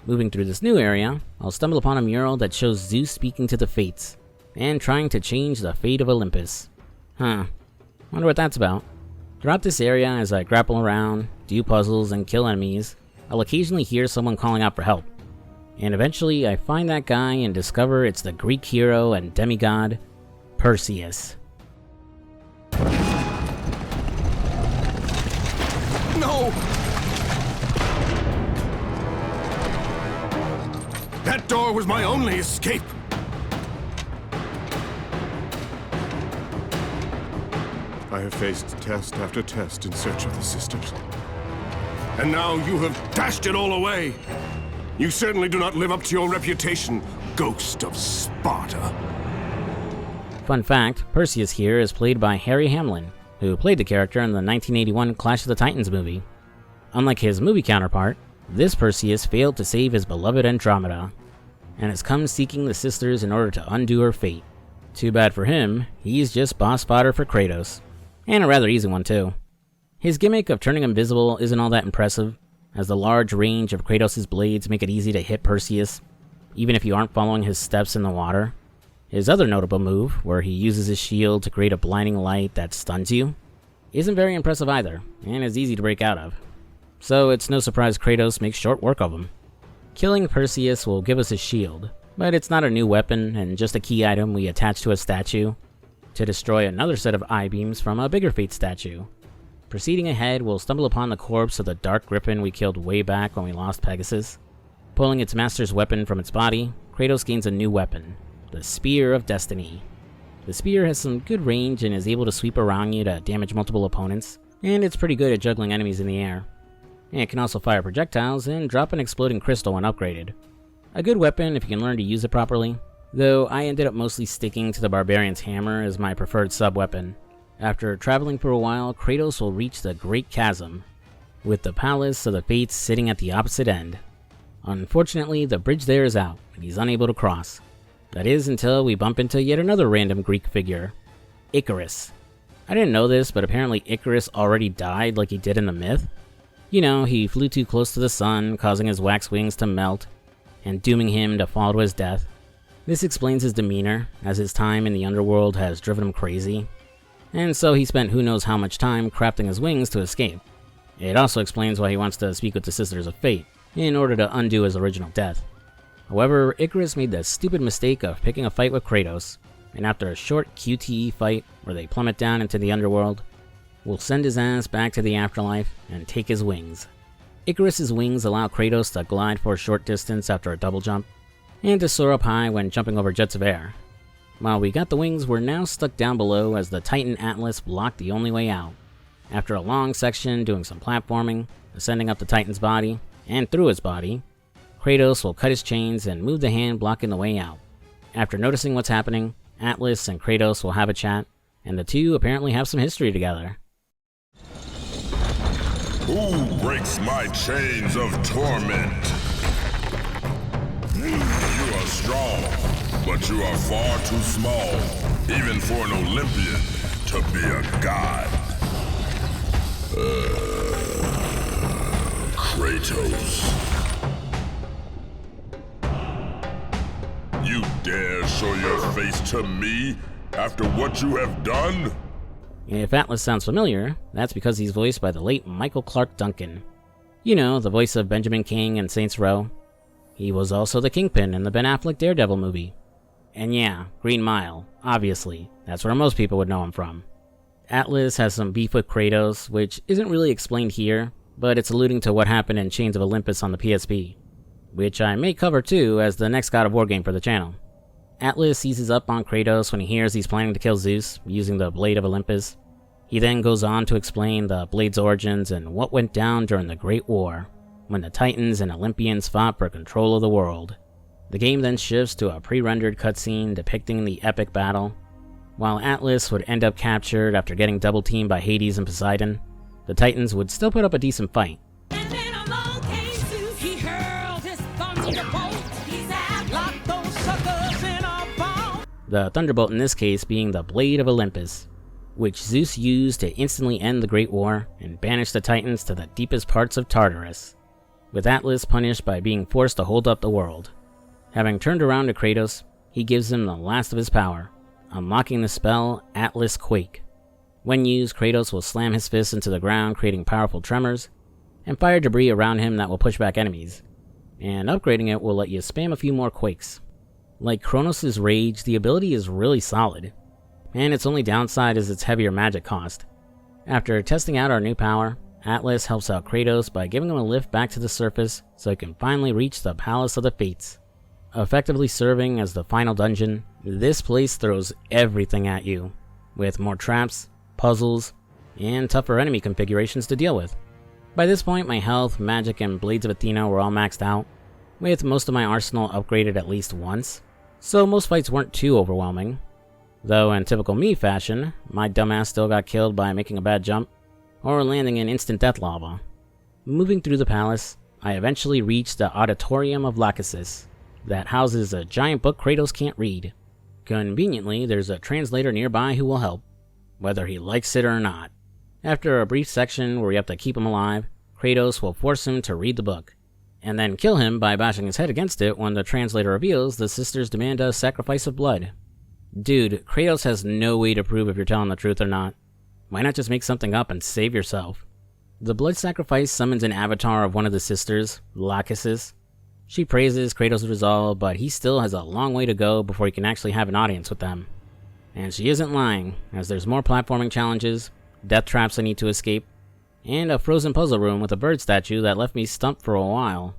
Moving through this new area, I'll stumble upon a mural that shows Zeus speaking to the Fates, and trying to change the fate of Olympus. Wonder what that's about. Throughout this area, as I grapple around, do puzzles, and kill enemies, I'll occasionally hear someone calling out for help. And eventually, I find that guy and discover it's the Greek hero and demigod, Perseus. No! That door was my only escape! I have faced test after test in search of the sisters. And now you have dashed it all away! You certainly do not live up to your reputation, Ghost of Sparta. Fun fact, Perseus here is played by Harry Hamlin, who played the character in the 1981 Clash of the Titans movie. Unlike his movie counterpart, this Perseus failed to save his beloved Andromeda, and has come seeking the sisters in order to undo her fate. Too bad for him, he's just boss fodder for Kratos. And a rather easy one too. His gimmick of turning invisible isn't all that impressive, as the large range of Kratos' blades make it easy to hit Perseus, even if you aren't following his steps in the water. His other notable move, where he uses his shield to create a blinding light that stuns you, isn't very impressive either, and is easy to break out of. So it's no surprise Kratos makes short work of him. Killing Perseus will give us his shield, but it's not a new weapon and just a key item we attach to a statue to destroy another set of I-beams from a bigger Fate statue. Proceeding ahead, we'll stumble upon the corpse of the Dark Griffin we killed way back when we lost Pegasus. Pulling its master's weapon from its body, Kratos gains a new weapon, the Spear of Destiny. The spear has some good range and is able to sweep around you to damage multiple opponents, and it's pretty good at juggling enemies in the air. And it can also fire projectiles and drop an exploding crystal when upgraded. A good weapon if you can learn to use it properly, though I ended up mostly sticking to the Barbarian's Hammer as my preferred sub-weapon. After traveling for a while, Kratos will reach the Great Chasm, with the Palace of the Fates sitting at the opposite end. Unfortunately, the bridge there is out, and he's unable to cross. That is until we bump into yet another random Greek figure, Icarus. I didn't know this, but apparently Icarus already died like he did in the myth. You know, he flew too close to the sun, causing his wax wings to melt, and dooming him to fall to his death. This explains his demeanor, as his time in the underworld has driven him crazy, and so he spent who knows how much time crafting his wings to escape. It also explains why he wants to speak with the Sisters of Fate, in order to undo his original death. However, Icarus made the stupid mistake of picking a fight with Kratos, and after a short QTE fight where they plummet down into the underworld, will send his ass back to the afterlife and take his wings. Icarus's wings allow Kratos to glide for a short distance after a double jump, and to soar up high when jumping over jets of air. While we got the wings, we're now stuck down below as the Titan Atlas blocked the only way out. After a long section doing some platforming, ascending up the Titan's body, and through his body, Kratos will cut his chains and move the hand blocking the way out. After noticing what's happening, Atlas and Kratos will have a chat, and the two apparently have some history together. Who breaks my chains of torment? You are strong, but you are far too small, even for an Olympian, to be a god. Kratos. You dare show your face to me after what you have done? If Atlas sounds familiar, that's because he's voiced by the late Michael Clark Duncan. You know, the voice of Benjamin King in Saints Row. He was also the Kingpin in the Ben Affleck Daredevil movie. And yeah, Green Mile, obviously, that's where most people would know him from. Atlas has some beef with Kratos, which isn't really explained here, but it's alluding to what happened in Chains of Olympus on the PSP, which I may cover too as the next God of War game for the channel. Atlas seizes up on Kratos when he hears he's planning to kill Zeus using the Blade of Olympus. He then goes on to explain the Blade's origins and what went down during the Great War, when the Titans and Olympians fought for control of the world. The game then shifts to a pre-rendered cutscene depicting the epic battle. While Atlas would end up captured after getting double-teamed by Hades and Poseidon, the Titans would still put up a decent fight. And then along came Zeus, he hurled his thunderbolt. He said, "Lock those suckers in a ball." The Thunderbolt in this case being the Blade of Olympus, which Zeus used to instantly end the Great War and banish the Titans to the deepest parts of Tartarus, with Atlas punished by being forced to hold up the world. Having turned around to Kratos, he gives him the last of his power, unlocking the spell Atlas Quake. When used, Kratos will slam his fist into the ground, creating powerful tremors, and fire debris around him that will push back enemies, and upgrading it will let you spam a few more quakes. Like Kronos' Rage, the ability is really solid, and its only downside is its heavier magic cost. After testing out our new power, Atlas helps out Kratos by giving him a lift back to the surface so he can finally reach the Palace of the Fates. Effectively serving as the final dungeon, this place throws everything at you, with more traps, puzzles, and tougher enemy configurations to deal with. By this point, my health, magic, and Blades of Athena were all maxed out, with most of my arsenal upgraded at least once, so most fights weren't too overwhelming. Though in typical me fashion, my dumbass still got killed by making a bad jump, or landing in instant death lava. Moving through the palace, I eventually reached the Auditorium of Lahkesis, that houses a giant book Kratos can't read. Conveniently, there's a translator nearby who will help, whether he likes it or not. After a brief section where you have to keep him alive, Kratos will force him to read the book, and then kill him by bashing his head against it when the translator reveals the sisters demand a sacrifice of blood. Dude, Kratos has no way to prove if you're telling the truth or not. Why not just make something up and save yourself? The blood sacrifice summons an avatar of one of the sisters, Lahkesis. She praises Kratos' resolve, but he still has a long way to go before he can actually have an audience with them. And she isn't lying, as there's more platforming challenges, death traps I need to escape, and a frozen puzzle room with a bird statue that left me stumped for a while.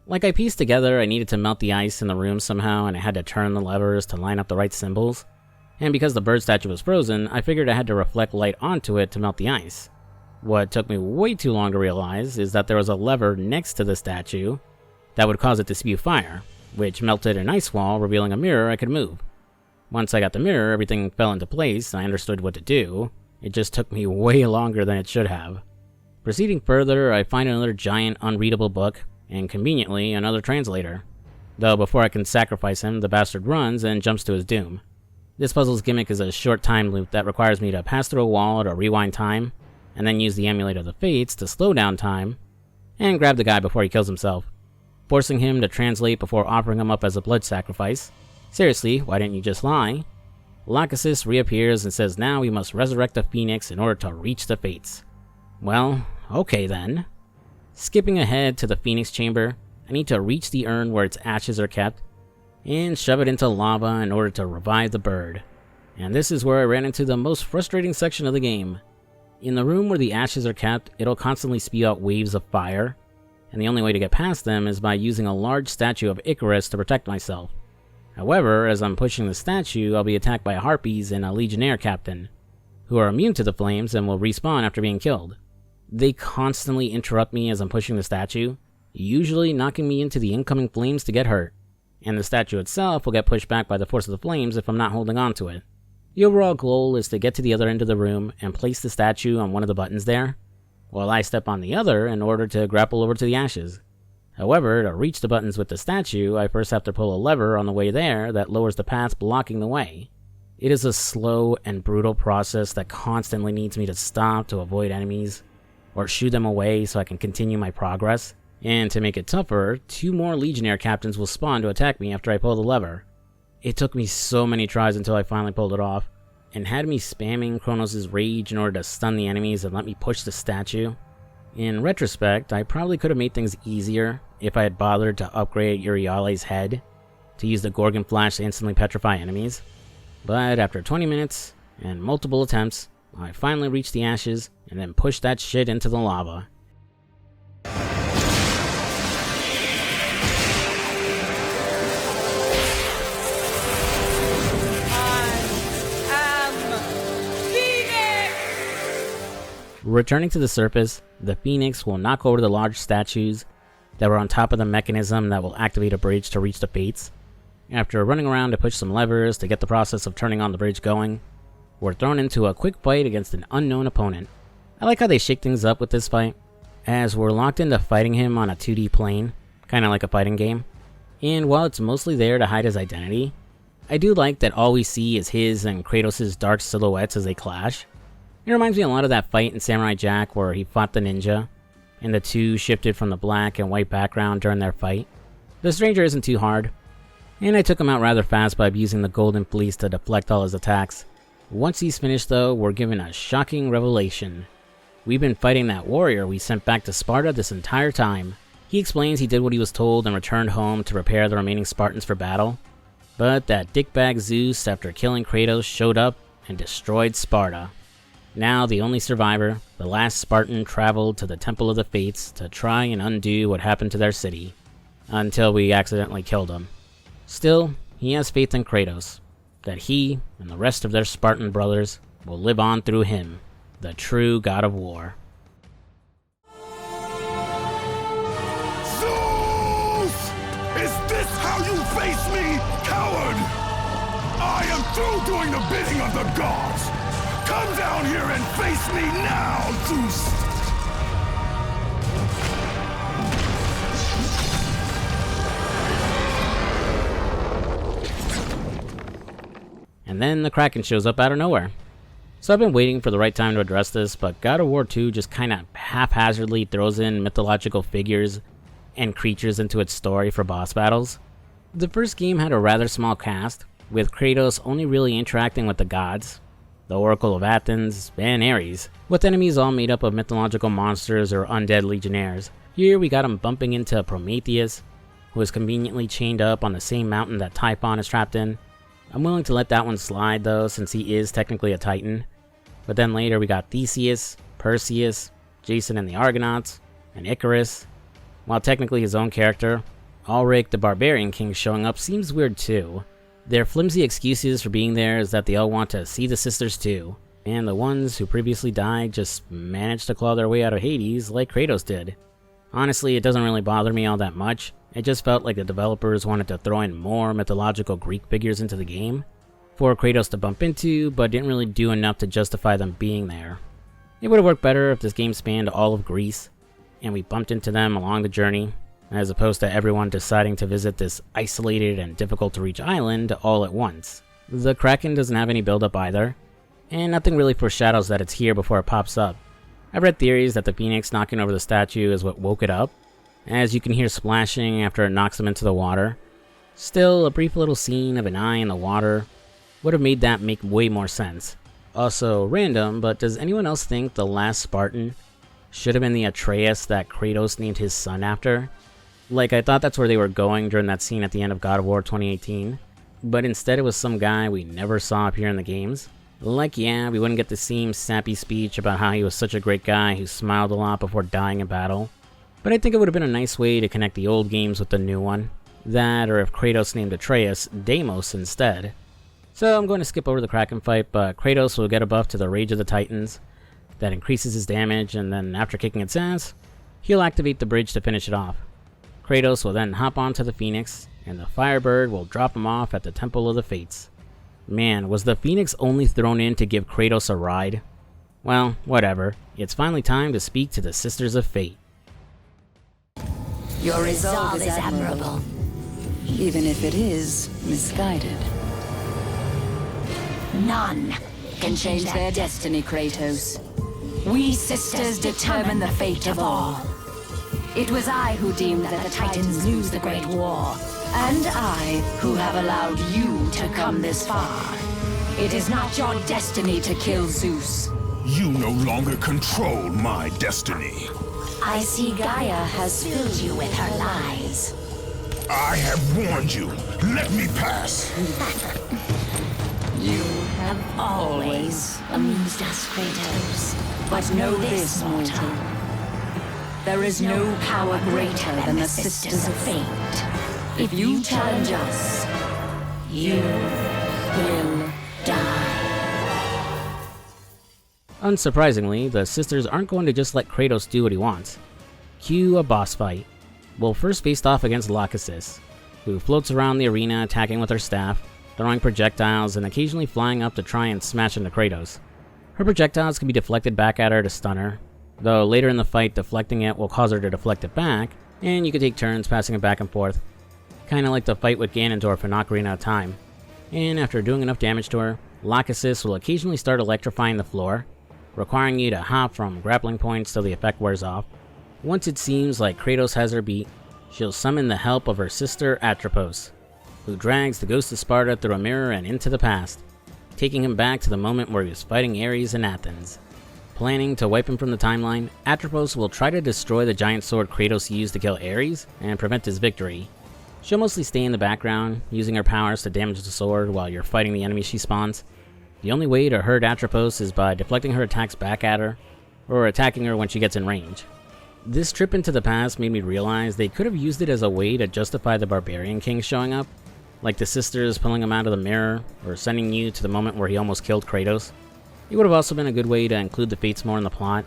Like I pieced together I needed to melt the ice in the room somehow and I had to turn the levers to line up the right symbols. And because the bird statue was frozen, I figured I had to reflect light onto it to melt the ice. What took me way too long to realize is that there was a lever next to the statue that would cause it to spew fire, which melted an ice wall, revealing a mirror I could move. Once I got the mirror, everything fell into place and I understood what to do. It just took me way longer than it should have. Proceeding further, I find another giant unreadable book, and conveniently, another translator. Though before I can sacrifice him, the bastard runs and jumps to his doom. This puzzle's gimmick is a short time loop that requires me to pass through a wall to rewind time, and then use the Amulet of the Fates to slow down time, and grab the guy before he kills himself, forcing him to translate before offering him up as a blood sacrifice. Seriously, why didn't you just lie? Lahkesis reappears and says now we must resurrect the Phoenix in order to reach the Fates. Well, okay then. Skipping ahead to the Phoenix Chamber, I need to reach the urn where its ashes are kept, and shove it into lava in order to revive the bird. And this is where I ran into the most frustrating section of the game. In the room where the ashes are kept, it'll constantly spew out waves of fire, and the only way to get past them is by using a large statue of Icarus to protect myself. However, as I'm pushing the statue, I'll be attacked by harpies and a legionnaire captain, who are immune to the flames and will respawn after being killed. They constantly interrupt me as I'm pushing the statue, usually knocking me into the incoming flames to get hurt, and the statue itself will get pushed back by the force of the flames if I'm not holding on to it. The overall goal is to get to the other end of the room and place the statue on one of the buttons there, while I step on the other in order to grapple over to the ashes. However, to reach the buttons with the statue, I first have to pull a lever on the way there that lowers the path blocking the way. It is a slow and brutal process that constantly needs me to stop to avoid enemies, or shoo them away so I can continue my progress. And to make it tougher, 2 more legionnaire captains will spawn to attack me after I pull the lever. It took me so many tries until I finally pulled it off, and had me spamming Kronos' rage in order to stun the enemies and let me push the statue. In retrospect, I probably could have made things easier if I had bothered to upgrade Euryale's head to use the Gorgon Flash to instantly petrify enemies. But after 20 minutes and multiple attempts, I finally reached the ashes and then pushed that shit into the lava. Returning to the surface, the Phoenix will knock over the large statues that were on top of the mechanism that will activate a bridge to reach the Fates. After running around to push some levers to get the process of turning on the bridge going, we're thrown into a quick fight against an unknown opponent. I like how they shake things up with this fight, as we're locked into fighting him on a 2D plane, kinda like a fighting game. And while it's mostly there to hide his identity, I do like that all we see is his and Kratos' dark silhouettes as they clash. It reminds me a lot of that fight in Samurai Jack where he fought the ninja, and the two shifted from the black and white background during their fight. The stranger isn't too hard, and I took him out rather fast by using the golden fleece to deflect all his attacks. Once he's finished though, we're given a shocking revelation. We've been fighting that warrior we sent back to Sparta this entire time. He explains he did what he was told and returned home to prepare the remaining Spartans for battle, but that dickbag Zeus, after killing Kratos, showed up and destroyed Sparta. Now, the only survivor, the last Spartan, traveled to the Temple of the Fates to try and undo what happened to their city, until we accidentally killed him. Still, he has faith in Kratos, that he and the rest of their Spartan brothers will live on through him, the true god of war. Zeus! Is this how you face me, coward? I am through doing the bidding of the gods! Come down here and face me now, Zeus! And then the Kraken shows up out of nowhere. So I've been waiting for the right time to address this, but God of War 2 just kinda haphazardly throws in mythological figures and creatures into its story for boss battles. The first game had a rather small cast, with Kratos only really interacting with the gods, the Oracle of Athens, and Ares, with enemies all made up of mythological monsters or undead legionnaires. Here we got him bumping into Prometheus, who is conveniently chained up on the same mountain that Typhon is trapped in. I'm willing to let that one slide though, since he is technically a Titan. But then later we got Theseus, Perseus, Jason and the Argonauts, and Icarus. While technically his own character, Ulrich the Barbarian King, showing up seems weird too. Their flimsy excuses for being there is that they all want to see the sisters too, and the ones who previously died just managed to claw their way out of Hades like Kratos did. Honestly, it doesn't really bother me all that much. It just felt like the developers wanted to throw in more mythological Greek figures into the game for Kratos to bump into, but didn't really do enough to justify them being there. It would have worked better if this game spanned all of Greece, and we bumped into them along the journey, as opposed to everyone deciding to visit this isolated and difficult to reach island all at once. The Kraken doesn't have any build-up either, and nothing really foreshadows that it's here before it pops up. I've read theories that the Phoenix knocking over the statue is what woke it up, as you can hear splashing after it knocks him into the water. Still, a brief little scene of an eye in the water would have made that make way more sense. Also random, but does anyone else think the last Spartan should have been the Atreus that Kratos named his son after? Like, I thought that's where they were going during that scene at the end of God of War 2018, but instead it was some guy we never saw appear in the games. Like, yeah, we wouldn't get the same sappy speech about how he was such a great guy who smiled a lot before dying in battle, but I think it would have been a nice way to connect the old games with the new one. That, or if Kratos named Atreus Deimos instead. So I'm going to skip over the Kraken fight, but Kratos will get a buff to the Rage of the Titans that increases his damage, and then after kicking its ass, he'll activate the bridge to finish it off. Kratos will then hop onto the Phoenix, and the Firebird will drop him off at the Temple of the Fates. Man, was the Phoenix only thrown in to give Kratos a ride? Well, whatever. It's finally time to speak to the Sisters of Fate. Your resolve is admirable, even if it is misguided. None can change their destiny, Kratos. We sisters determine the fate of all. It was I who deemed that the Titans lose the Great War, and I who have allowed you to come this far. It is not your destiny to kill Zeus. You no longer control my destiny. I see Gaia has filled you with her lies. I have warned you. Let me pass. You have always amused us, Kratos. But know this, mortal. There is no power greater than the Sisters of Fate. If you challenge us, you will die. Unsurprisingly, the sisters aren't going to just let Kratos do what he wants. Cue a boss fight. We'll first face off against Lahkesis, who floats around the arena attacking with her staff, throwing projectiles and occasionally flying up to try and smash into Kratos. Her projectiles can be deflected back at her to stun her, though later in the fight deflecting it will cause her to deflect it back, and you can take turns passing it back and forth. Kinda like the fight with Ganondorf in Ocarina of Time. And after doing enough damage to her, Lahkesis will occasionally start electrifying the floor, requiring you to hop from grappling points till the effect wears off. Once it seems like Kratos has her beat, she'll summon the help of her sister Atropos, who drags the ghost of Sparta through a mirror and into the past, taking him back to the moment where he was fighting Ares in Athens. Planning to wipe him from the timeline, Atropos will try to destroy the giant sword Kratos used to kill Ares and prevent his victory. She'll mostly stay in the background, using her powers to damage the sword while you're fighting the enemy she spawns. The only way to hurt Atropos is by deflecting her attacks back at her, or attacking her when she gets in range. This trip into the past made me realize they could have used it as a way to justify the Barbarian King showing up, like the sisters pulling him out of the mirror, or sending you to the moment where he almost killed Kratos. It would have also been a good way to include the Fates more in the plot,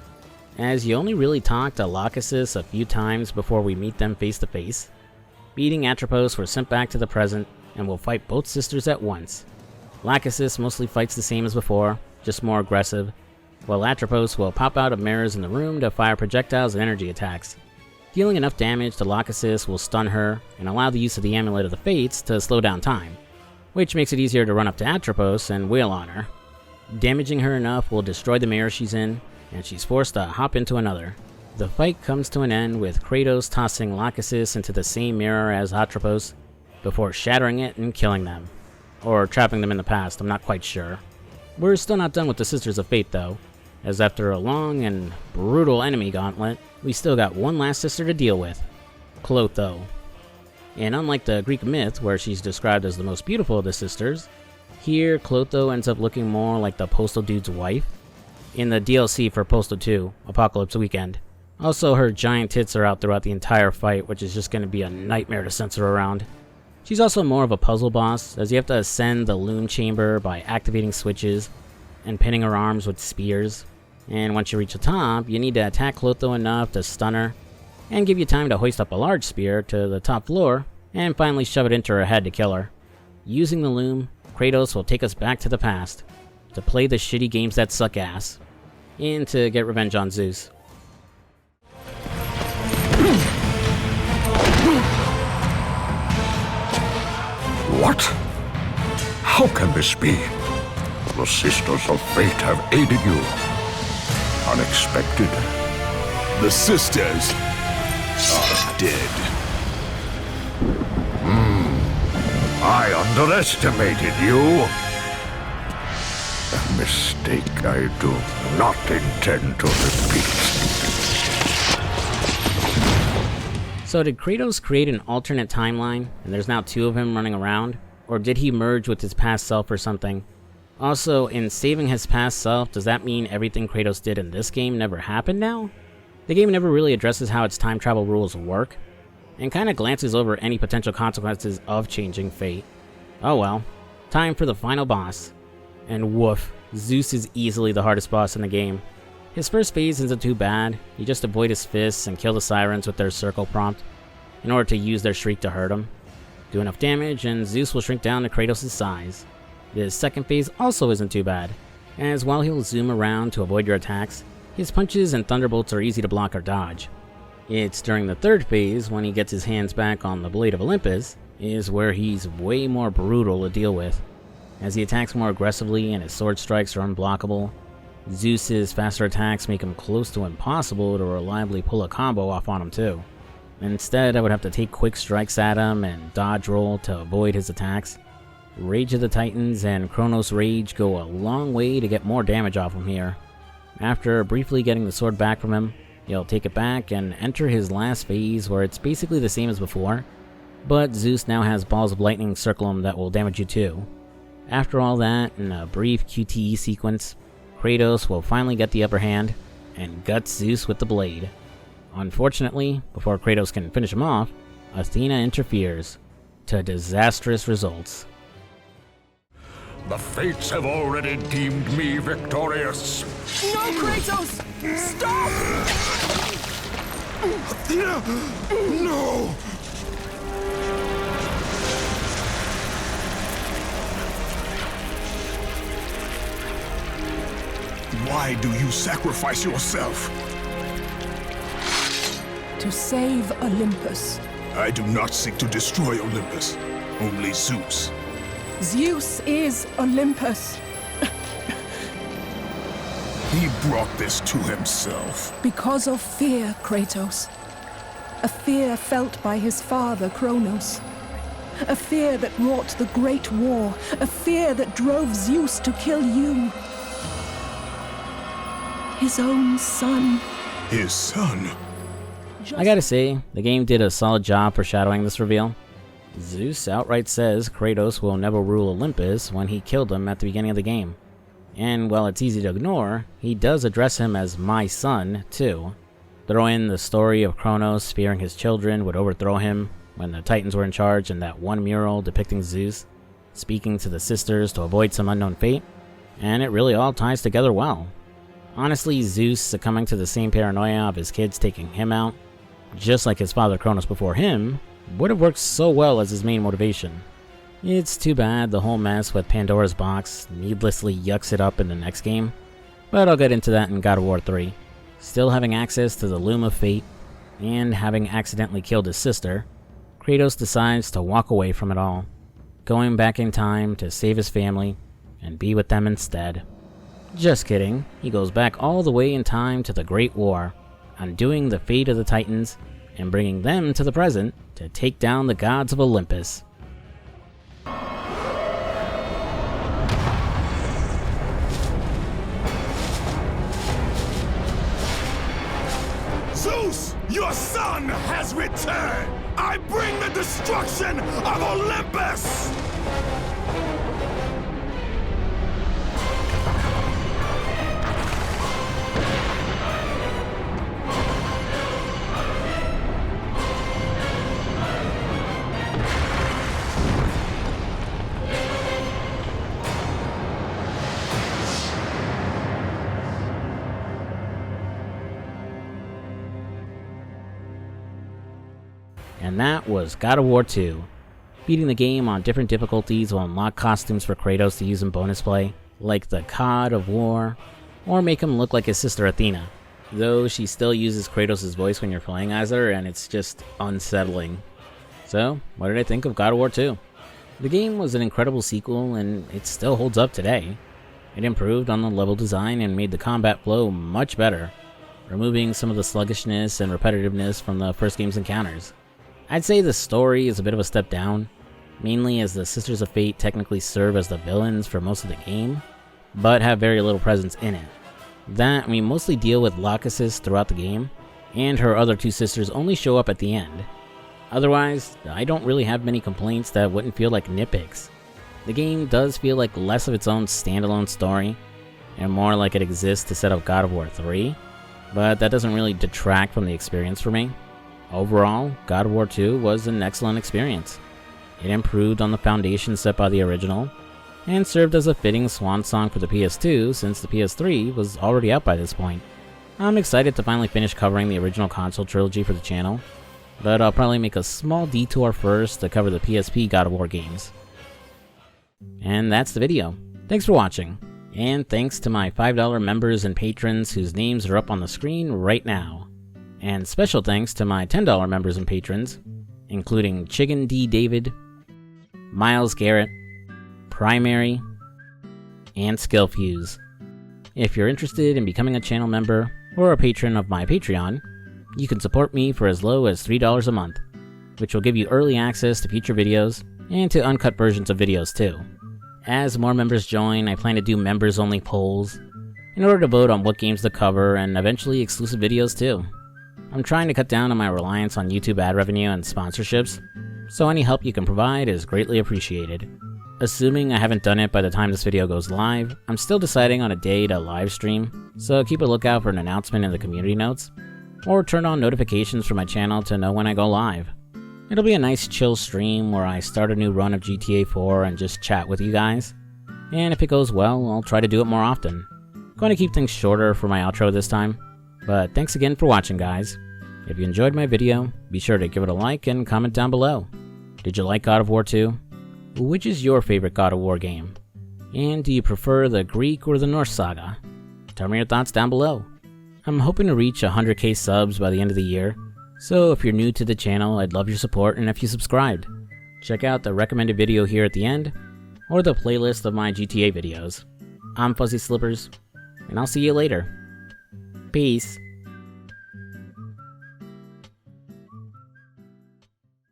as you only really talk to Lahkesis a few times before we meet them face to face. Beating Atropos, we're sent back to the present, and we'll fight both sisters at once. Lahkesis mostly fights the same as before, just more aggressive, while Atropos will pop out of mirrors in the room to fire projectiles and energy attacks. Dealing enough damage to Lahkesis will stun her and allow the use of the Amulet of the Fates to slow down time, which makes it easier to run up to Atropos and wail on her. Damaging her enough will destroy the mirror she's in, and she's forced to hop into another. The fight comes to an end with Kratos tossing Lahkesis into the same mirror as Atropos, before shattering it and killing them. Or trapping them in the past, I'm not quite sure. We're still not done with the Sisters of Fate though, as after a long and brutal enemy gauntlet, we still got one last sister to deal with, Clotho. And unlike the Greek myth where she's described as the most beautiful of the sisters, here Clotho ends up looking more like the Postal Dude's wife in the DLC for Postal 2, Apocalypse Weekend. Also, her giant tits are out throughout the entire fight, which is just going to be a nightmare to censor around. She's also more of a puzzle boss, as you have to ascend the Loom Chamber by activating switches and pinning her arms with spears. And once you reach the top, you need to attack Clotho enough to stun her, and give you time to hoist up a large spear to the top floor, and finally shove it into her head to kill her. Using the loom, Kratos will take us back to the past, to play the shitty games that suck ass, and to get revenge on Zeus. What? How can this be? The Sisters of Fate have aided you. Unexpected. The sisters are dead. I underestimated you. A mistake I do not intend to repeat. So did Kratos create an alternate timeline, and there's now two of him running around? Or did he merge with his past self or something? Also, in saving his past self, does that mean everything Kratos did in this game never happened now? The game never really addresses how its time travel rules work, and kinda glances over any potential consequences of changing fate. Oh well, time for the final boss. And woof, Zeus is easily the hardest boss in the game. His first phase isn't too bad, you just avoid his fists and kill the sirens with their circle prompt, in order to use their shriek to hurt him. Do enough damage and Zeus will shrink down to Kratos' size. His second phase also isn't too bad, as while he'll zoom around to avoid your attacks, his punches and thunderbolts are easy to block or dodge. It's during the third phase, when he gets his hands back on the Blade of Olympus, is where he's way more brutal to deal with, as he attacks more aggressively and his sword strikes are unblockable. Zeus's faster attacks make him close to impossible to reliably pull a combo off on him too. Instead, I would have to take quick strikes at him and dodge roll to avoid his attacks. Rage of the Titans and Kronos Rage go a long way to get more damage off him here. After briefly getting the sword back from him, he'll take it back and enter his last phase where it's basically the same as before, but Zeus now has balls of lightning circle him that will damage you too. After all that, in a brief QTE sequence, Kratos will finally get the upper hand and guts Zeus with the blade. Unfortunately, before Kratos can finish him off, Athena interferes, to disastrous results. The fates have already deemed me victorious. No, Kratos! Stop! Athena! No! Why do you sacrifice yourself? To save Olympus. I do not seek to destroy Olympus, only Zeus. Zeus is Olympus. He brought this to himself. Because of fear, Kratos. A fear felt by his father, Kronos. A fear that wrought the Great War. A fear that drove Zeus to kill you. His own son. His son? I gotta say, the game did a solid job foreshadowing this reveal. Zeus outright says Kratos will never rule Olympus when he killed him at the beginning of the game. And while it's easy to ignore, he does address him as my son, too. Throw in the story of Kronos fearing his children would overthrow him when the Titans were in charge, and that one mural depicting Zeus speaking to the sisters to avoid some unknown fate, and it really all ties together well. Honestly, Zeus succumbing to the same paranoia of his kids taking him out, just like his father Kronos before him, would have worked so well as his main motivation. It's too bad the whole mess with Pandora's box needlessly yucks it up in the next game, but I'll get into that in God of War 3. Still having access to the Loom of Fate, and having accidentally killed his sister, Kratos decides to walk away from it all, going back in time to save his family and be with them instead. Just kidding, he goes back all the way in time to the Great War, undoing the fate of the Titans and bringing them to the present to take down the gods of Olympus. Zeus, your son has returned! I bring the destruction of Olympus! And that was God of War 2. Beating the game on different difficulties will unlock costumes for Kratos to use in bonus play, like the God of War, or make him look like his sister Athena, though she still uses Kratos' voice when you're playing as her, and it's just unsettling. So, what did I think of God of War 2? The game was an incredible sequel, and it still holds up today. It improved on the level design and made the combat flow much better, removing some of the sluggishness and repetitiveness from the first game's encounters. I'd say the story is a bit of a step down, mainly as the Sisters of Fate technically serve as the villains for most of the game, but have very little presence in it. That, we mostly deal with Lahkesis throughout the game, and her other two sisters only show up at the end, Otherwise, I don't really have many complaints that wouldn't feel like nitpicks. The game does feel like less of its own standalone story, and more like it exists to set up God of War 3, but that doesn't really detract from the experience for me. Overall, God of War 2 was an excellent experience. It improved on the foundation set by the original, and served as a fitting swan song for the PS2 since the PS3 was already out by this point. I'm excited to finally finish covering the original console trilogy for the channel, but I'll probably make a small detour first to cover the PSP God of War games. And that's the video. Thanks for watching, and thanks to my $5 members and patrons whose names are up on the screen right now. And special thanks to my $10 members and patrons, including Chicken D. David, Miles Garrett, Primary, and Skillfuse. If you're interested in becoming a channel member or a patron of my Patreon, you can support me for as low as $3 a month, which will give you early access to future videos and to uncut versions of videos too. As more members join, I plan to do members-only polls in order to vote on what games to cover and eventually exclusive videos too. I'm trying to cut down on my reliance on YouTube ad revenue and sponsorships, so any help you can provide is greatly appreciated. Assuming I haven't done it by the time this video goes live, I'm still deciding on a day to live stream, so keep a lookout for an announcement in the community notes, or turn on notifications for my channel to know when I go live. It'll be a nice chill stream where I start a new run of GTA 4 and just chat with you guys, and if it goes well, I'll try to do it more often. I'm going to keep things shorter for my outro this time, but thanks again for watching, guys. If you enjoyed my video, be sure to give it a like and comment down below. Did you like God of War 2? Which is your favorite God of War game? And do you prefer the Greek or the Norse saga? Tell me your thoughts down below. I'm hoping to reach 100k subs by the end of the year, so if you're new to the channel, I'd love your support and if you subscribed. Check out the recommended video here at the end, or the playlist of my GTA videos. I'm FuzzySlippers, and I'll see you later. Peace.